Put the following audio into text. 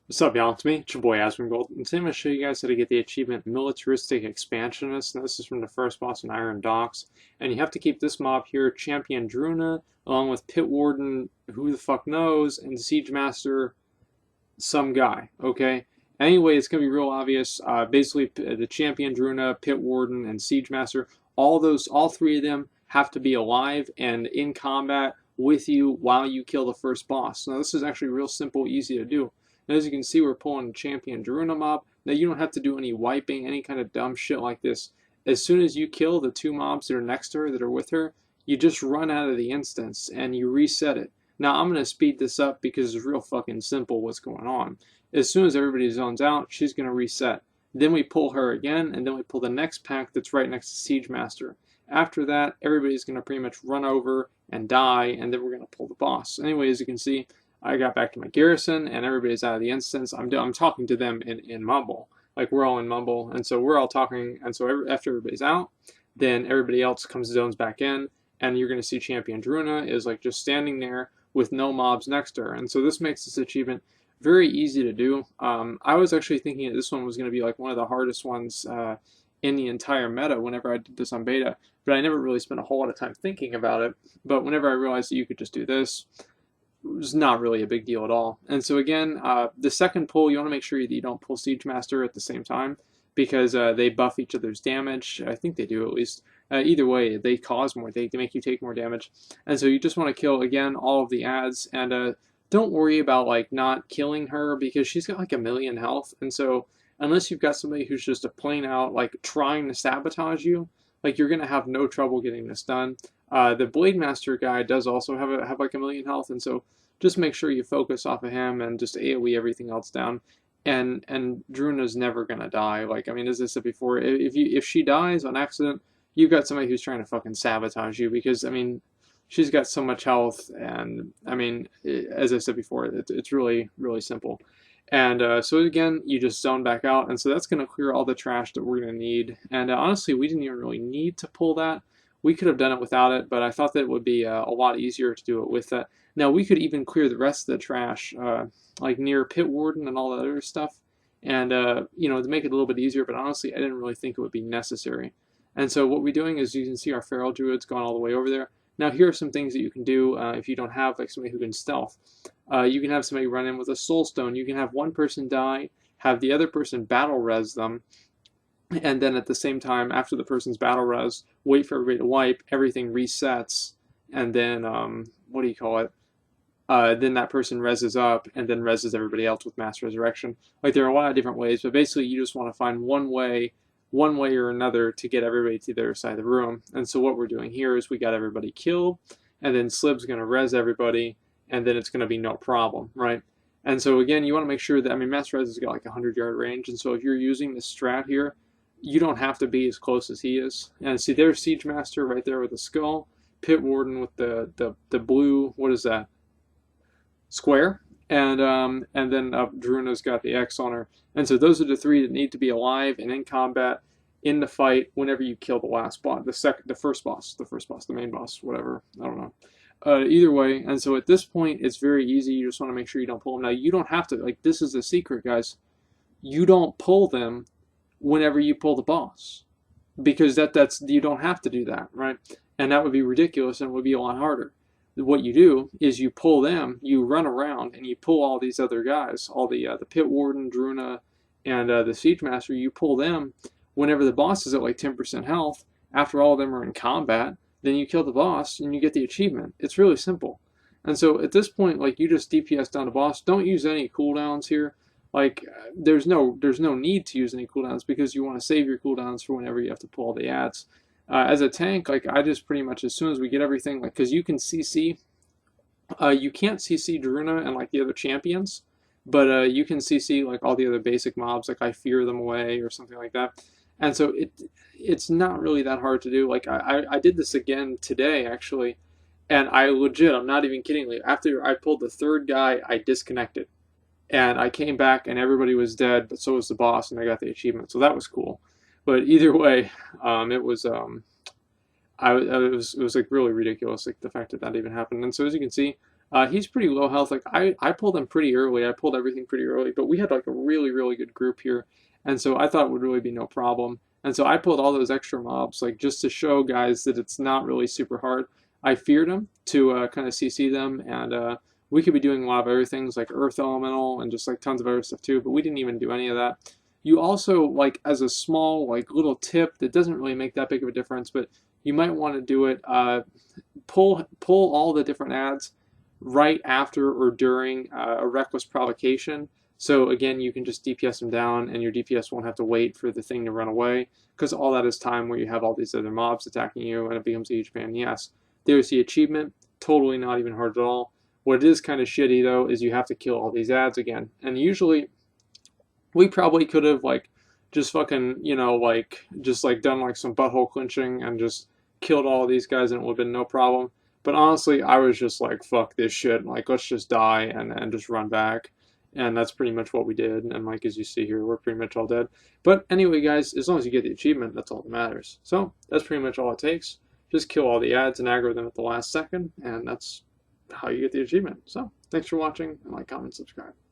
What's up, y'all? It's me, it's your boy Asmongold, and today I'm going to show you guys how to get the achievement Miltaristic Expansionist. Now, this is from the first boss in Iron Docks, and you have to keep this mob here, Champion Draenor, along with Pit Warden, who the fuck knows, and Siege Master, some guy, okay? Anyway, it's going to be real obvious. Basically, the Champion Draenor, Pit Warden, and Siege Master, all three of them have to be alive and in combat with you while you kill the first boss. Now, this is actually real simple, easy to do. And as you can see, we're pulling Champion Draenor mob. Now, you don't have to do any wiping, any kind of dumb shit like this. As soon as you kill the two mobs that are next to her, that are with her, you just run out of the instance and you reset it. Now, I'm going to speed this up because it's real fucking simple what's going on. As soon as everybody zones out, she's going to reset. Then we pull her again, and then we pull the next pack that's right next to Siege Master. After that, everybody's going to pretty much run over and die, and then we're going to pull the boss. Anyway, as you can see, I got back to my garrison, and everybody's out of the instance. I'm talking to them in Mumble. Like, we're all in Mumble, and so we're all talking, and so after everybody's out, then everybody else zones back in, and you're going to see Champion Draenor is like just standing there with no mobs next to her. And so this makes this achievement very easy to do. I was actually thinking that this one was going to be like one of the hardest ones in the entire meta whenever I did this on beta, but I never really spent a whole lot of time thinking about it. But whenever I realized that you could just do this, it was not really a big deal at all. And so again, the second pull, you want to make sure that you don't pull Siege Master at the same time, because they buff each other's damage. I think they do, at least. Either way, they cause more. They make you take more damage. And so you just want to kill, again, all of the ads. And don't worry about like not killing her, because she's got like 1,000,000 health. And so unless you've got somebody who's just a plain out like trying to sabotage you, like you're going to have no trouble getting this done. The Blade Master guy does also have like 1,000,000 health. And so just make sure you focus off of him and just AoE everything else down. And Druna's never gonna die. Like, I mean, as I said before, if she dies on accident, you've got somebody who's trying to fucking sabotage you, because I mean, she's got so much health. And I mean, as I said before, it's really simple. And so again, you just zone back out, and so that's going to clear all the trash that we're going to need. And honestly, we didn't even really need to pull that. We could have done it without it, but I thought that it would be a lot easier to do it with that. Now, we could even clear the rest of the trash, like near Pit Warden and all that other stuff, and you know, to make it a little bit easier. But honestly, I didn't really think it would be necessary. And so what we're doing is, you can see our Feral Druid's gone all the way over there. Now, here are some things that you can do if you don't have like somebody who can stealth. You can have somebody run in with a Soul Stone. You can have one person die, have the other person battle res them, and then at the same time, after the person's battle res, wait for everybody to wipe, everything resets, and then, what do you call it? Then that person reses up, and then reses everybody else with Mass Resurrection. Like, there are a lot of different ways, but basically you just want to find one way or another to get everybody to the other side of the room. And so what we're doing here is we got everybody killed, and then Slib's going to res everybody, and then it's going to be no problem, right? And so again, you want to make sure that, I mean, Mass Res has got like a 100-yard range, and so if you're using this strat here, you don't have to be as close as he is. And see, there's Siege Master right there with the skull, Pit Warden with the blue, what is that? Square, and then Druna's got the X on her. And so those are the three that need to be alive and in combat in the fight whenever you kill the last boss, the first boss, the main boss, whatever. I don't know. Either way, and so at this point, it's very easy. You just want to make sure you don't pull them. Now, you don't have to, like, this is the secret, guys. You don't pull them whenever you pull the boss, because that's you don't have to do that, right? And that would be ridiculous, and it would be a lot harder. What you do is you pull them, you run around, and you pull all these other guys, all the Pit Warden, Draenor, and the Siege Master. You pull them whenever the boss is at like 10% health. After all of them are in combat, then you kill the boss and you get the achievement. It's really simple. And so at this point, like, you just DPS down the boss. Don't use any cooldowns here. Like, there's no need to use any cooldowns, because you want to save your cooldowns for whenever you have to pull the ads. As a tank, like, I just pretty much, as soon as we get everything, like, because you can CC, you can't CC Draenor and like the other champions, but you can CC like all the other basic mobs, like I Fear Them Away or something like that. And so it's not really that hard to do. Like, I did this again today, actually, and I legit, I'm not even kidding you, after I pulled the third guy, I disconnected. And I came back and everybody was dead, but so was the boss, and I got the achievement. So that was cool. But either way, it was it was like really ridiculous, like the fact that that even happened. And so as you can see, He's pretty low health. Like I pulled him pretty early. I pulled everything pretty early, but we had like a really, really good group here. And so I thought it would really be no problem. And so I pulled all those extra mobs, like just to show guys that it's not really super hard. I feared them to kind of CC them, and we could be doing a lot of other things like Earth Elemental and just like tons of other stuff too, but we didn't even do any of that. You also, like as a small like little tip that doesn't really make that big of a difference, but you might want to do it, pull all the different ads right after or during a reckless provocation. So again, you can just DPS them down and your DPS won't have to wait for the thing to run away, because all that is time where you have all these other mobs attacking you and it becomes a huge pain. Yes, there's the achievement, totally not even hard at all. What is kind of shitty though is you have to kill all these ads again. And usually we probably could have like just fucking, like just like done like some butthole clinching and just killed all these guys and it would have been no problem. But honestly, I was just like, fuck this shit. Like, let's just die and just run back. And that's pretty much what we did. And like, as you see here, we're pretty much all dead. But anyway, guys, as long as you get the achievement, that's all that matters. So that's pretty much all it takes. Just kill all the ads and aggro them at the last second. And that's how you get the achievement. So thanks for watching, and like, comment, subscribe.